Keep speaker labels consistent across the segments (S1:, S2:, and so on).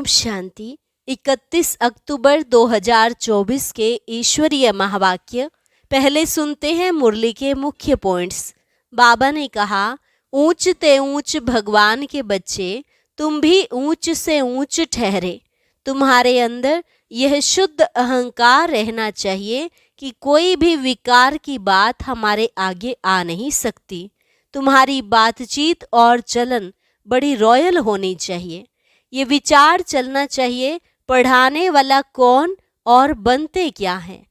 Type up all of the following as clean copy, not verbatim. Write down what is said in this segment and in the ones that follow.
S1: शांति। 31 अक्टूबर 2024 के ईश्वरीय महावाक्य। पहले सुनते हैं मुरली के मुख्य पॉइंट्स। बाबा ने कहा, ऊंच ते ऊंच भगवान के बच्चे, तुम भी ऊंच से ऊंच ठहरे। तुम्हारे अंदर यह शुद्ध अहंकार रहना चाहिए कि कोई भी विकार की बात हमारे आगे आ नहीं सकती। तुम्हारी बातचीत और चलन बड़ी रॉयल होनी चाहिए। ये विचार चलना चाहिए, पढ़ाने वाला कौन और बनते क्या हैं।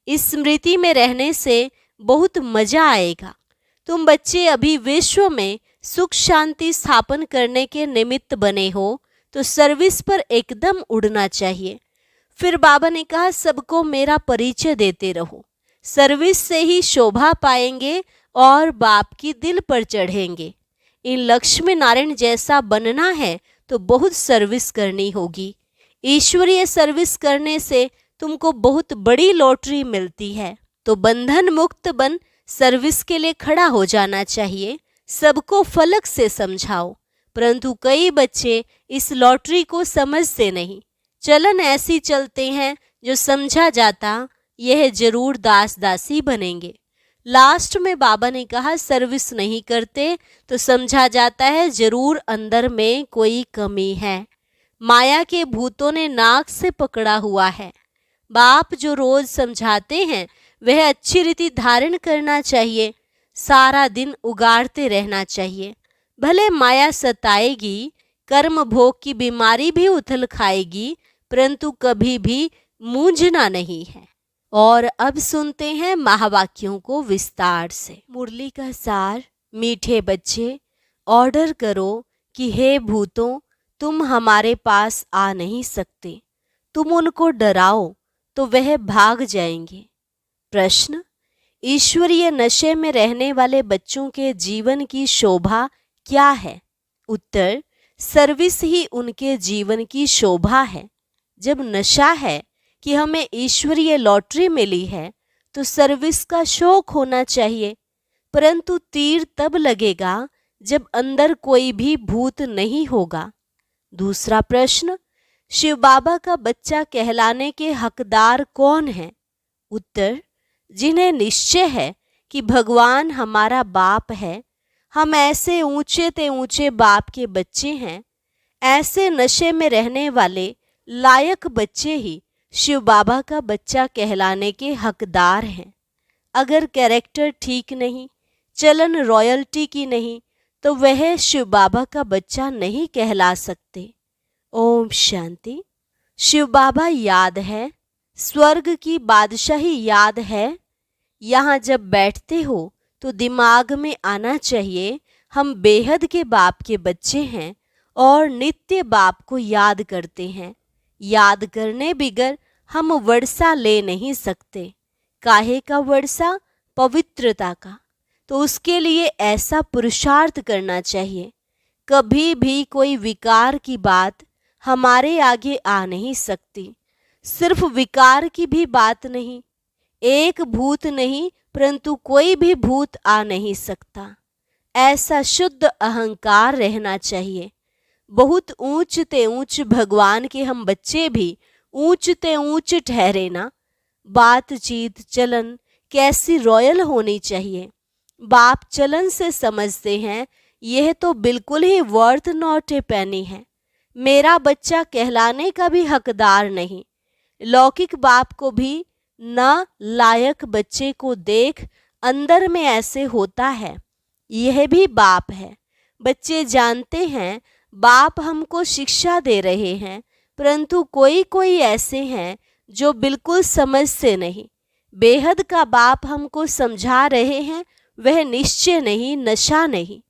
S1: इस स्मृति में रहने से बहुत मजा आएगा। तुम बच्चे अभी विश्व में सुख शांति स्थापन करने के निमित्त बने हो, तो सर्विस पर एकदम उड़ना चाहिए। फिर बाबा ने कहा, सबको मेरा परिचय देते रहो। सर्विस से ही शोभा पाएंगे और बाप की दिल पर चढ़ेंगे। इन लक्ष्मी नारायण जैसा बनना है तो बहुत सर्विस करनी होगी। ईश्वरीय सर्विस करने से तुमको बहुत बड़ी लॉटरी मिलती है, तो बंधन मुक्त बन सर्विस के लिए खड़ा हो जाना चाहिए। सबको फलक से समझाओ, परंतु कई बच्चे इस लॉटरी को समझते नहीं। चलन ऐसी चलते हैं जो समझा जाता यह जरूर दास दासी बनेंगे। लास्ट में बाबा ने कहा, सर्विस नहीं करते तो समझा जाता है जरूर अंदर में कोई कमी है। माया के भूतों ने नाक से पकड़ा हुआ है। बाप जो रोज समझाते हैं वह अच्छी रीति धारण करना चाहिए। सारा दिन उगाड़ते रहना चाहिए। भले माया सताएगी, कर्म भोग की बीमारी भी उथल खाएगी, परंतु कभी भी मूंझना नहीं है। और अब सुनते हैं महावाक्यों को विस्तार से। मुरली का सार। मीठे बच्चे, ऑर्डर करो कि हे भूतों, तुम हमारे पास आ नहीं सकते। तुम उनको डराओ तो वह भाग जाएंगे। प्रश्न, ईश्वरीय नशे में रहने वाले बच्चों के जीवन की शोभा क्या है? उत्तर, सर्विस ही उनके जीवन की शोभा है। जब नशा है कि हमें ईश्वरीय लॉटरी मिली है, तो सर्विस का शौक होना चाहिए, परंतु तीर तब लगेगा जब अंदर कोई भी भूत नहीं होगा। दूसरा प्रश्न, शिव बाबा का बच्चा कहलाने के हकदार कौन है? उत्तर, जिन्हें निश्चय है कि भगवान हमारा बाप है। हम ऐसे ऊंचे ते ऊंचे बाप के बच्चे हैं। ऐसे नशे में रहने वाले लायक बच्चे ही शिव बाबा का बच्चा कहलाने के हकदार हैं। अगर कैरेक्टर ठीक नहीं, चलन रॉयल्टी की नहीं, तो वह शिव बाबा का बच्चा नहीं कहला सकते। ओम शांति। शिव बाबा याद है, स्वर्ग की बादशाही याद है। यहाँ जब बैठते हो तो दिमाग में आना चाहिए, हम बेहद के बाप के बच्चे हैं और नित्य बाप को याद करते हैं। याद करने बिगर हम वर्षा ले नहीं सकते। काहे का वर्षा? पवित्रता का। तो उसके लिए ऐसा पुरुषार्थ करना चाहिए। कभी भी कोई विकार की बात हमारे आगे आ नहीं सकती। सिर्फ विकार की भी बात नहीं, एक भूत नहीं, परंतु कोई भी भूत आ नहीं सकता। ऐसा शुद्ध अहंकार रहना चाहिए। बहुत ऊंच ते ऊंच भगवान के हम बच्चे भी ऊंच ते ऊंच ठहरे ना। बातचीत चलन कैसी रॉयल होनी चाहिए। बाप चलन से समझते हैं, यह तो बिल्कुल ही वर्थ नॉट ए पेनी है। मेरा बच्चा कहलाने का भी हकदार नहीं। लौकिक बाप को भी न लायक बच्चे को देख अंदर में ऐसे होता है। यह भी बाप है। बच्चे जानते हैं बाप हमको शिक्षा दे रहे हैं, परंतु कोई कोई ऐसे हैं जो बिल्कुल समझते नहीं। बेहद का बाप हमको समझा रहे हैं, वह निश्चय नहीं, नशा नहीं।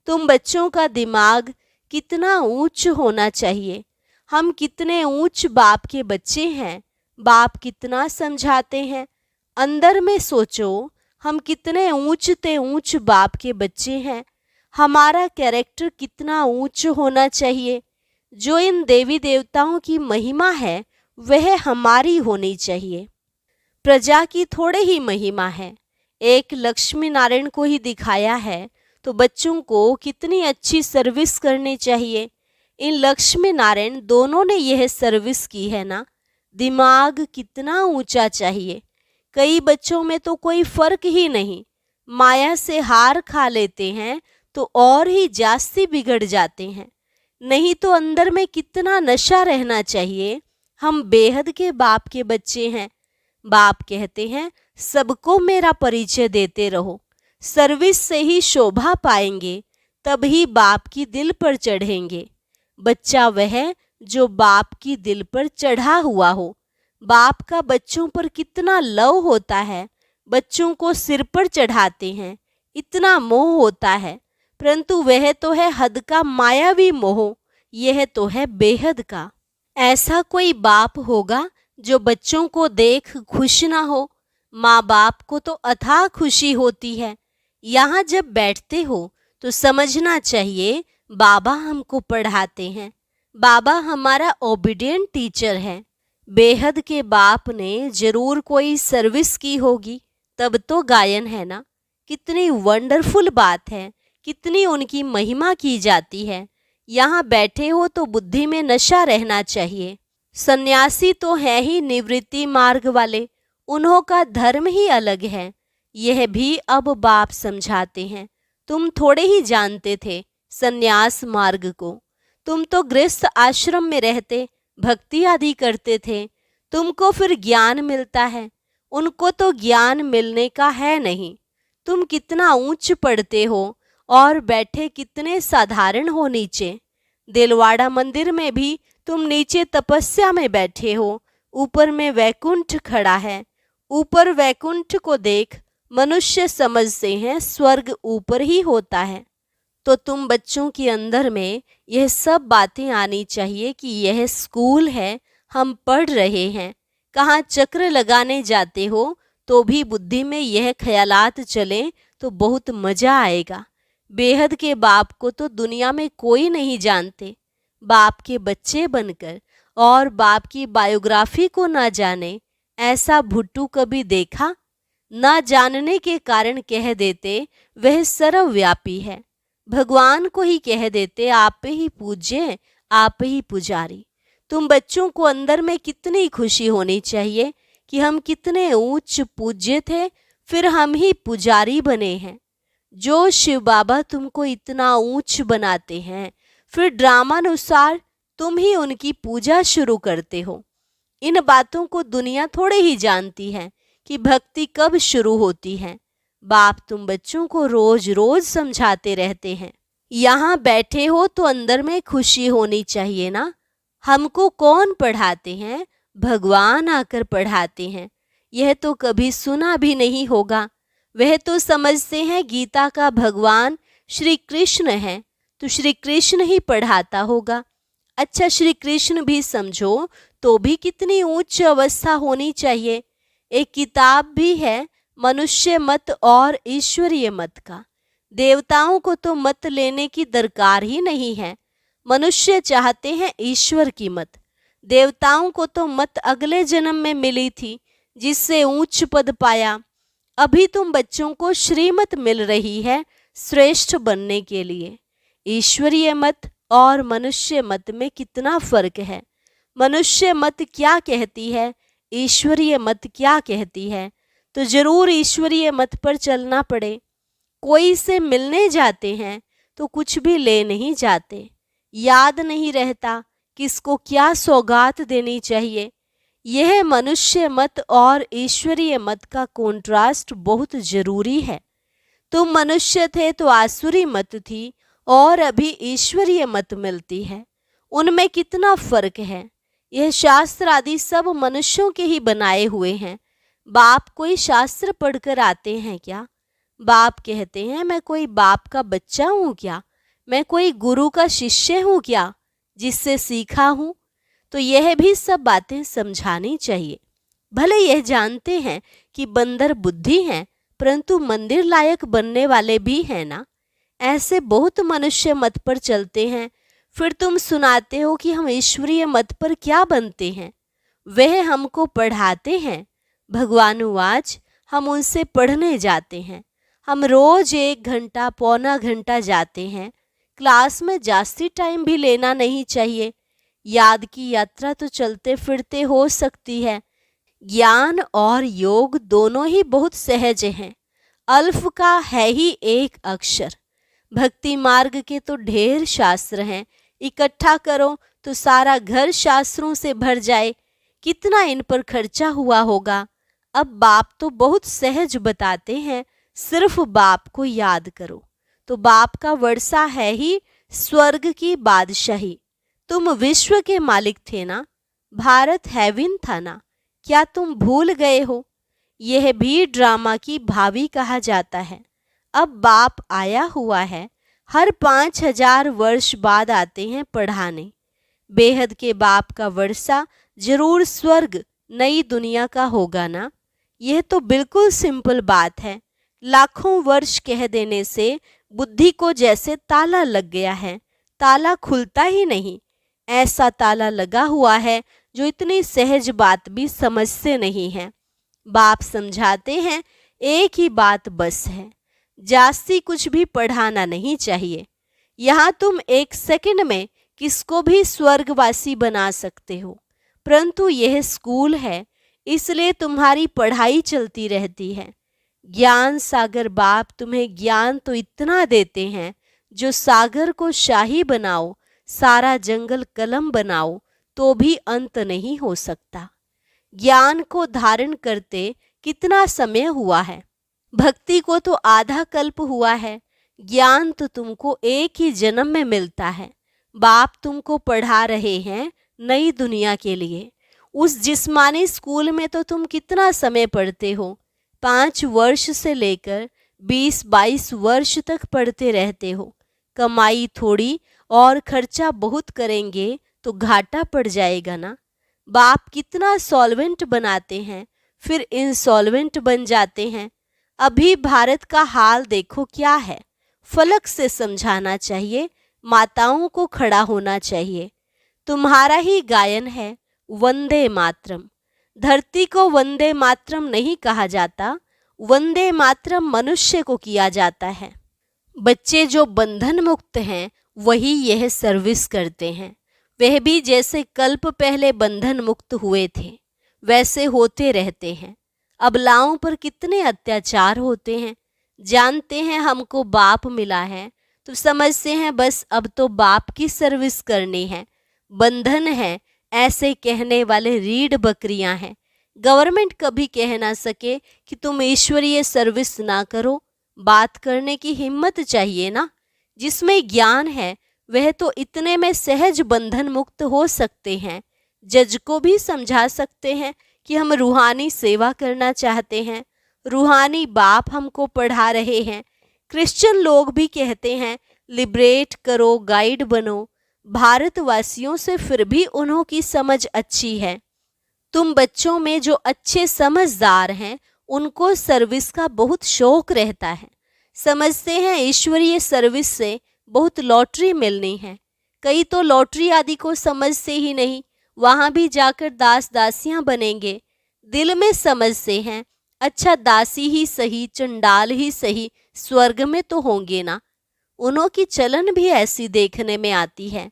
S1: तुम बच्चों का दिमाग कितना ऊंच होना चाहिए। हम कितने ऊंच बाप के बच्चे हैं। बाप कितना समझाते हैं। अंदर में सोचो, हम कितने ऊंच ते ऊंच बाप के बच्चे हैं। हमारा कैरेक्टर कितना ऊंच होना चाहिए। जो इन देवी देवताओं की महिमा है वह हमारी होनी चाहिए। प्रजा की थोड़े ही महिमा है। एक लक्ष्मी नारायण को ही दिखाया है, तो बच्चों को कितनी अच्छी सर्विस करनी चाहिए। इन लक्ष्मी नारायण दोनों ने यह सर्विस की है ना। दिमाग कितना ऊंचा चाहिए। कई बच्चों में तो कोई फर्क ही नहीं, माया से हार खा लेते हैं तो और ही जास्ती बिगड़ जाते हैं। नहीं तो अंदर में कितना नशा रहना चाहिए। हम बेहद के बाप के बच्चे हैं। बाप कहते हैं सबको मेरा परिचय देते रहो, सर्विस से ही शोभा पाएंगे, तभी बाप की दिल पर चढ़ेंगे। बच्चा वह जो बाप की दिल पर चढ़ा हुआ हो। बाप का बच्चों पर कितना लव होता है, बच्चों को सिर पर चढ़ाते हैं, इतना मोह होता है, परंतु वह तो है हद का मायावी मोह, यह तो है बेहद का। ऐसा कोई बाप होगा जो बच्चों को देख खुश ना हो। माँ बाप को तो अथाह खुशी होती है। यहाँ जब बैठते हो तो समझना चाहिए बाबा हमको पढ़ाते हैं, बाबा हमारा ओबीडिएंट टीचर है। बेहद के बाप ने जरूर कोई सर्विस की होगी, तब तो गायन है ना। कितनी वंडरफुल बात है, कितनी उनकी महिमा की जाती है। यहाँ बैठे हो तो बुद्धि में नशा रहना चाहिए। सन्यासी तो है ही निवृत्ति मार्ग वाले, उन्हों का धर्म ही अलग है। यह भी अब बाप समझाते हैं। तुम थोड़े ही जानते थे सन्यास मार्ग को। तुम तो गृहस्थ आश्रम में रहते, भक्ति आदि करते थे, तुमको फिर ज्ञान मिलता है। उनको तो ज्ञान मिलने का है नहीं। तुम कितना ऊंच पढ़ते हो और बैठे कितने साधारण हो नीचे। दिलवाड़ा मंदिर में भी तुम नीचे तपस्या में बैठे हो, ऊपर में वैकुंठ खड़ा है। ऊपर वैकुंठ को देख मनुष्य समझते हैं स्वर्ग ऊपर ही होता है। तो तुम बच्चों के अंदर में यह सब बातें आनी चाहिए कि यह स्कूल है, हम पढ़ रहे हैं। कहाँ चक्र लगाने जाते हो तो भी बुद्धि में यह ख्यालात चले तो बहुत मजा आएगा। बेहद के बाप को तो दुनिया में कोई नहीं जानते। बाप के बच्चे बनकर और बाप की बायोग्राफी को ना जाने, ऐसा भुट्टू कभी देखा? ना जानने के कारण कह देते वह सर्वव्यापी है। भगवान को ही कह देते आप ही पूज्य, आप ही पुजारी। तुम बच्चों को अंदर में कितनी खुशी होनी चाहिए कि हम कितने ऊंच पूज्य थे, फिर हम ही पुजारी बने हैं। जो शिव बाबा तुमको इतना ऊंच बनाते हैं, फिर ड्रामानुसार तुम ही उनकी पूजा शुरू करते हो। इन बातों को दुनिया थोड़े ही जानती है कि भक्ति कब शुरू होती है। बाप तुम बच्चों को रोज रोज समझाते रहते हैं। यहाँ बैठे हो तो अंदर में खुशी होनी चाहिए ना। हमको कौन पढ़ाते हैं? भगवान आकर पढ़ाते हैं। यह तो कभी सुना भी नहीं होगा। वह तो समझते हैं गीता का भगवान श्री कृष्ण है, तो श्री कृष्ण ही पढ़ाता होगा। अच्छा, श्री कृष्ण भी समझो तो भी कितनी उच्च अवस्था होनी चाहिए। एक किताब भी है मनुष्य मत और ईश्वरीय मत का। देवताओं को तो मत लेने की दरकार ही नहीं है। मनुष्य चाहते हैं ईश्वर की मत। देवताओं को तो मत अगले जन्म में मिली थी, जिससे ऊंच पद पाया। अभी तुम बच्चों को श्रीमत मिल रही है श्रेष्ठ बनने के लिए। ईश्वरीय मत और मनुष्य मत में कितना फर्क है। मनुष्य मत क्या कहती है, ईश्वरीय मत क्या कहती है, तो जरूर ईश्वरीय मत पर चलना पड़े। कोई से मिलने जाते हैं तो कुछ भी ले नहीं जाते, याद नहीं रहता किसको क्या सौगात देनी चाहिए। यह मनुष्य मत और ईश्वरीय मत का कॉन्ट्रास्ट बहुत जरूरी है। तुम मनुष्य थे तो आसुरी मत थी और अभी ईश्वरीय मत मिलती है। उनमें कितना फर्क है। यह शास्त्र आदि सब मनुष्यों के ही बनाए हुए हैं। बाप कोई शास्त्र पढ़कर आते हैं क्या? बाप कहते हैं मैं कोई बाप का बच्चा हूँ क्या? मैं कोई गुरु का शिष्य हूँ क्या जिससे सीखा हूँ? तो यह भी सब बातें समझानी चाहिए। भले यह जानते हैं कि बंदर बुद्धि हैं, परंतु मंदिर लायक बनने वाले भी हैं ना। ऐसे बहुत मनुष्य मत पर चलते हैं, फिर तुम सुनाते हो कि हम ईश्वरीय मत पर क्या बनते हैं। वह हमको पढ़ाते हैं। भगवानुवाच हम उनसे पढ़ने जाते हैं। हम रोज 1 घंटा पौना घंटा जाते हैं। क्लास में जास्ती टाइम भी लेना नहीं चाहिए। याद की यात्रा तो चलते फिरते हो सकती है। ज्ञान और योग दोनों ही बहुत सहज हैं। अल्फ का है ही एक अक्षर। भक्ति मार्ग के तो ढेर शास्त्र हैं, इकट्ठा करो तो सारा घर शास्त्रों से भर जाए। कितना इन पर खर्चा हुआ होगा। अब बाप तो बहुत सहज बताते हैं, सिर्फ बाप को याद करो। तो बाप का वर्षा है ही स्वर्ग की बादशाही। तुम विश्व के मालिक थे ना, भारत हेवन था ना, क्या तुम भूल गए हो? यह भी ड्रामा की भावी कहा जाता है। अब बाप आया हुआ है, हर 5000 वर्ष बाद आते हैं पढ़ाने। बेहद के बाप का वर्षा जरूर स्वर्ग नई दुनिया का होगा ना। यह तो बिल्कुल सिंपल बात है। लाखों वर्ष कह देने से बुद्धि को जैसे ताला लग गया है, ताला खुलता ही नहीं। ऐसा ताला लगा हुआ है जो इतनी सहज बात भी समझते नहीं है। बाप समझाते हैं एक ही बात बस है, जास्ती कुछ भी पढ़ाना नहीं चाहिए। यहाँ तुम एक सेकंड में किसको भी स्वर्गवासी बना सकते हो, परंतु यह स्कूल है, इसलिए तुम्हारी पढ़ाई चलती रहती है। ज्ञान सागर बाप तुम्हें ज्ञान तो इतना देते हैं जो सागर को शाही बनाओ, सारा जंगल कलम बनाओ तो भी अंत नहीं हो सकता। ज्ञान को धारण करते कितना समय हुआ है, भक्ति को तो आधा कल्प हुआ है। ज्ञान तो तुमको एक ही जन्म में मिलता है। बाप तुमको पढ़ा रहे हैं नई दुनिया के लिए। उस जिस्मानी स्कूल में तो तुम कितना समय पढ़ते हो, 5 वर्ष से लेकर 20-22 वर्ष तक पढ़ते रहते हो। कमाई थोड़ी और खर्चा बहुत करेंगे तो घाटा पड़ जाएगा ना। बाप कितना सॉल्वेंट बनाते हैं, फिर इंसॉल्वेंट बन जाते हैं। अभी भारत का हाल देखो क्या है। फलक से समझाना चाहिए, माताओं को खड़ा होना चाहिए। तुम्हारा ही गायन है वंदे मातरम। धरती को वंदे मातरम नहीं कहा जाता, वंदे मातरम मनुष्य को किया जाता है। बच्चे जो बंधन मुक्त हैं वही यह सर्विस करते हैं। वह भी जैसे कल्प पहले बंधन मुक्त हुए थे वैसे होते रहते हैं। अबलाओं पर कितने अत्याचार होते हैं। जानते हैं हमको बाप मिला है तो समझते हैं बस अब तो बाप की सर्विस करनी है। बंधन है ऐसे कहने वाले रीढ़ बकरियां हैं। गवर्नमेंट कभी कह ना सके कि तुम ईश्वरीय सर्विस ना करो। बात करने की हिम्मत चाहिए ना। जिसमें ज्ञान है वह तो इतने में सहज बंधन मुक्त हो सकते हैं। जज को भी समझा सकते हैं कि हम रूहानी सेवा करना चाहते हैं। रूहानी बाप हमको पढ़ा रहे हैं। क्रिश्चियन लोग भी कहते हैं लिबरेट करो, गाइड बनो। भारतवासियों से फिर भी उन्हों की समझ अच्छी है। तुम बच्चों में जो अच्छे समझदार हैं उनको सर्विस का बहुत शौक रहता है। समझते हैं ईश्वरीय सर्विस से बहुत लॉटरी मिलनी है। कई तो लॉटरी आदि को समझते ही नहीं, वहाँ भी जाकर दास दासियाँ बनेंगे। दिल में समझते हैं अच्छा दासी ही सही, चंडाल ही सही, स्वर्ग में तो होंगे ना। उन्हों की चलन भी ऐसी देखने में आती है।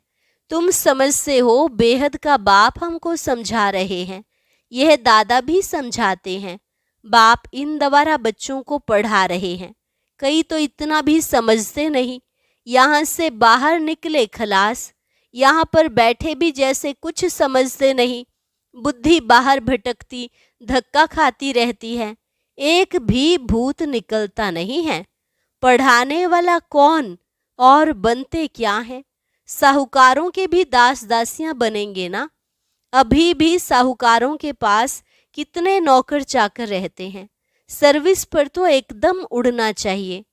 S1: तुम समझते हो बेहद का बाप हमको समझा रहे हैं। यह दादा भी समझाते हैं। बाप इन द्वारा बच्चों को पढ़ा रहे हैं। कई तो इतना भी समझते नहीं। यहाँ से बाहर निकले खलास, यहाँ पर बैठे भी जैसे कुछ समझते नहीं। बुद्धि बाहर भटकती धक्का खाती रहती है। एक भी भूत निकलता नहीं है। पढ़ाने वाला कौन और बनते क्या है? साहूकारों के भी दास दासियां बनेंगे ना। अभी भी साहूकारों के पास कितने नौकर चाकर रहते हैं। सर्विस पर तो एकदम उड़ना चाहिए।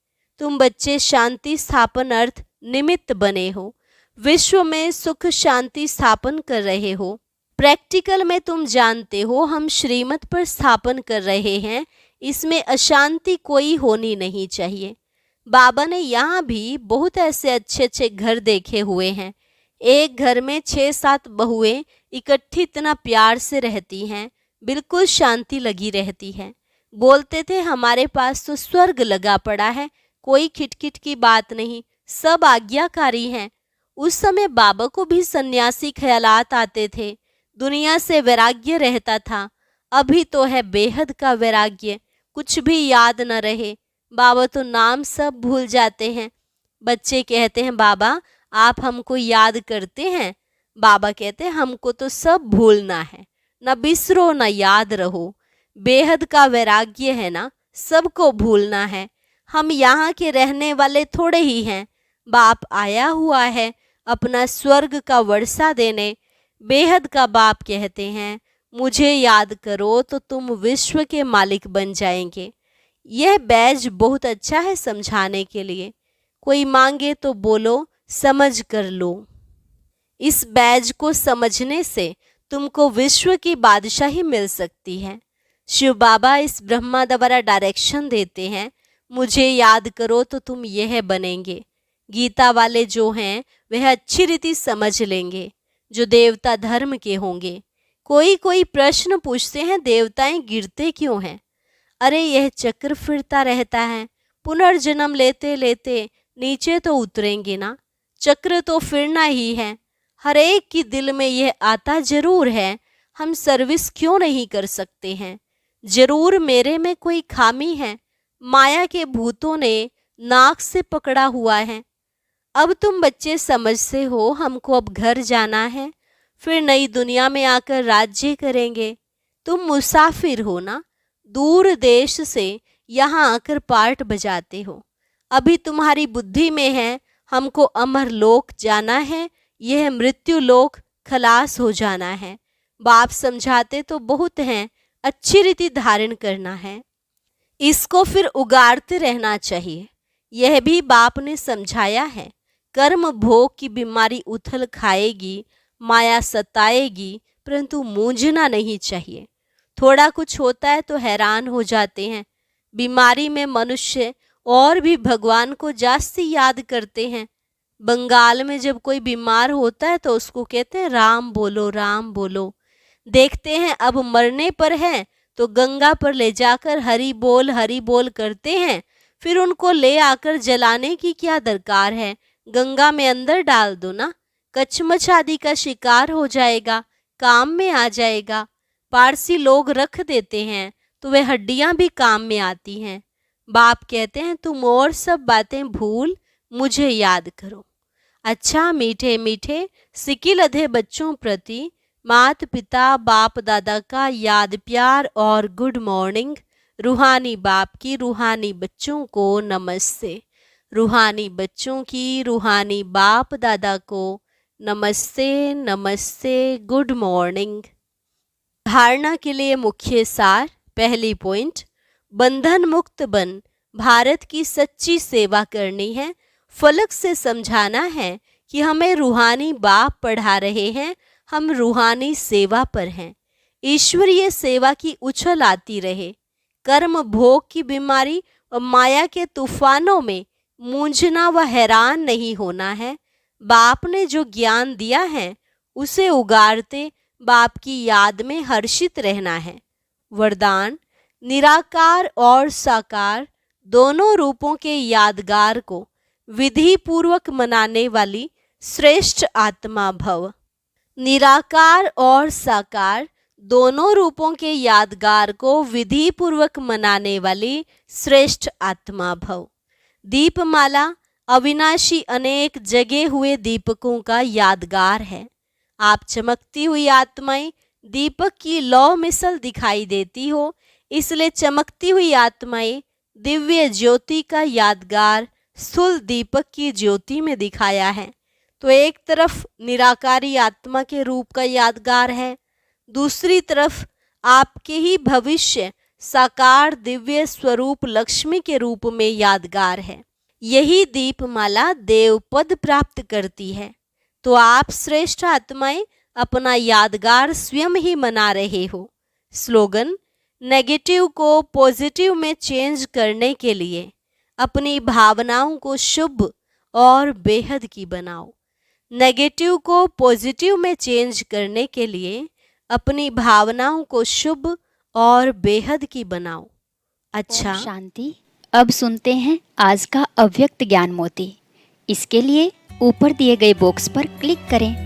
S1: तुम बच्चे शांति स्थापन अर्थ निमित्त बने हो। विश्व में सुख शांति स्थापन कर रहे हो। प्रैक्टिकल में तुम जानते हो हम श्रीमत पर स्थापन कर रहे हैं। इसमें अशांति कोई होनी नहीं चाहिए। बाबा ने यहाँ भी बहुत ऐसे अच्छे अच्छे घर देखे हुए हैं। एक घर में 6-7 बहुएं इकट्ठी इतना प्यार से रहती हैं, बिल्कुल शांति लगी रहती है। बोलते थे हमारे पास तो स्वर्ग लगा पड़ा है, कोई खिटखिट की बात नहीं, सब आज्ञाकारी हैं। उस समय बाबा को भी सन्यासी ख्यालात आते थे, दुनिया से वैराग्य रहता था। अभी तो है बेहद का वैराग्य, कुछ भी याद न रहे। बाबा तो नाम सब भूल जाते हैं। बच्चे कहते हैं, बाबा आप हमको याद करते हैं? बाबा कहते हैं, हमको तो सब भूलना है, न बिसरो न याद रहो। बेहद का वैराग्य है ना, सबको भूलना है। हम यहाँ के रहने वाले थोड़े ही हैं। बाप आया हुआ है अपना स्वर्ग का वर्षा देने। बेहद का बाप कहते हैं, मुझे याद करो तो तुम विश्व के मालिक बन जाएंगे। यह बैज बहुत अच्छा है समझाने के लिए। कोई मांगे तो बोलो, समझ कर लो। इस बैज को समझने से तुमको विश्व की बादशाही मिल सकती है। शिव बाबा इस ब्रह्मा द्वारा डायरेक्शन देते हैं, मुझे याद करो तो तुम यह बनेंगे। गीता वाले जो हैं वह अच्छी रीति समझ लेंगे, जो देवता धर्म के होंगे। कोई कोई प्रश्न पूछते हैं, देवताएं गिरते क्यों हैं? अरे यह चक्र फिरता रहता है, पुनर्जन्म लेते लेते नीचे तो उतरेंगे ना। चक्र तो फिरना ही है। हर एक की दिल में यह आता जरूर है, हम सर्विस क्यों नहीं कर सकते हैं? जरूर मेरे में कोई खामी है, माया के भूतों ने नाक से पकड़ा हुआ है। अब तुम बच्चे समझते हो, हमको अब घर जाना है, फिर नई दुनिया में आकर राज्य करेंगे। तुम मुसाफिर हो ना, दूर देश से यहाँ आकर पार्ट बजाते हो। अभी तुम्हारी बुद्धि में है हमको अमर लोक जाना है, यह मृत्यु लोक खलास हो जाना है। बाप समझाते तो बहुत हैं, अच्छी रीति धारण करना है, इसको फिर उगाड़ते रहना चाहिए। यह भी बाप ने समझाया है। कर्म भोग की बीमारी उथल खाएगी, माया सताएगी, परंतु मूंझना नहीं चाहिए। थोड़ा कुछ होता है तो हैरान हो जाते हैं। बीमारी में मनुष्य और भी भगवान को जास्ती याद करते हैं। बंगाल में जब कोई बीमार होता है तो उसको कहते हैं, राम बोलो राम बोलो। देखते हैं अब मरने पर है तो गंगा पर ले जाकर हरि बोल करते हैं। फिर उनको ले आकर जलाने की क्या दरकार है? गंगा में अंदर डाल दो ना, कचमच आदि का शिकार हो जाएगा, काम में आ जाएगा। पारसी लोग रख देते हैं तो वे हड्डियां भी काम में आती हैं। बाप कहते हैं, तुम और सब बातें भूल मुझे याद करो। अच्छा मीठे मीठे सिकिल अधे बच्चों प्रति मात पिता बाप दादा का याद प्यार और गुड मॉर्निंग। रूहानी बाप की रूहानी बच्चों को नमस्ते। रूहानी बच्चों की रूहानी बाप दादा को नमस्ते नमस्ते, गुड मॉर्निंग। धारणा के लिए मुख्य सार। पहली पॉइंट, बंधन मुक्त बन भारत की सच्ची सेवा करनी है। फलक से समझाना है कि हमें रूहानी बाप पढ़ा रहे हैं, हम रूहानी सेवा पर हैं। ईश्वरीय सेवा की उछल आती रहे। कर्म भोग की बीमारी और माया के तूफानों में मूंझना व हैरान नहीं होना है। बाप ने जो ज्ञान दिया है उसे उगारते बाप की याद में हर्षित रहना है। वरदान, निराकार और साकार दोनों रूपों के यादगार को विधि पूर्वक मनाने वाली श्रेष्ठ आत्मा भव। निराकार और साकार दोनों रूपों के यादगार को विधि पूर्वक मनाने वाली श्रेष्ठ आत्मा भव। दीपमाला अविनाशी अनेक जगे हुए दीपकों का यादगार है। आप चमकती हुई आत्माएं दीपक की लौ मिसल दिखाई देती हो, इसलिए चमकती हुई आत्माएं दिव्य ज्योति का यादगार स्थूल दीपक की ज्योति में दिखाया है। तो एक तरफ निराकारी आत्मा के रूप का यादगार है, दूसरी तरफ आपके ही भविष्य साकार दिव्य स्वरूप लक्ष्मी के रूप में यादगार है। यही दीपमाला देव पद प्राप्त करती है। तो आप श्रेष्ठ आत्माएं अपना यादगार स्वयं ही मना रहे हो। स्लोगन, नेगेटिव को पॉजिटिव में चेंज करने के लिए अपनी भावनाओं को शुभ और बेहद की बनाओ। नेगेटिव को पॉजिटिव में चेंज करने के लिए अपनी भावनाओं को शुभ और बेहद की बनाओ। अच्छा,
S2: शांति। अब सुनते हैं आज का अव्यक्त ज्ञान मोती। इसके लिए ऊपर दिए गए बॉक्स पर क्लिक करें।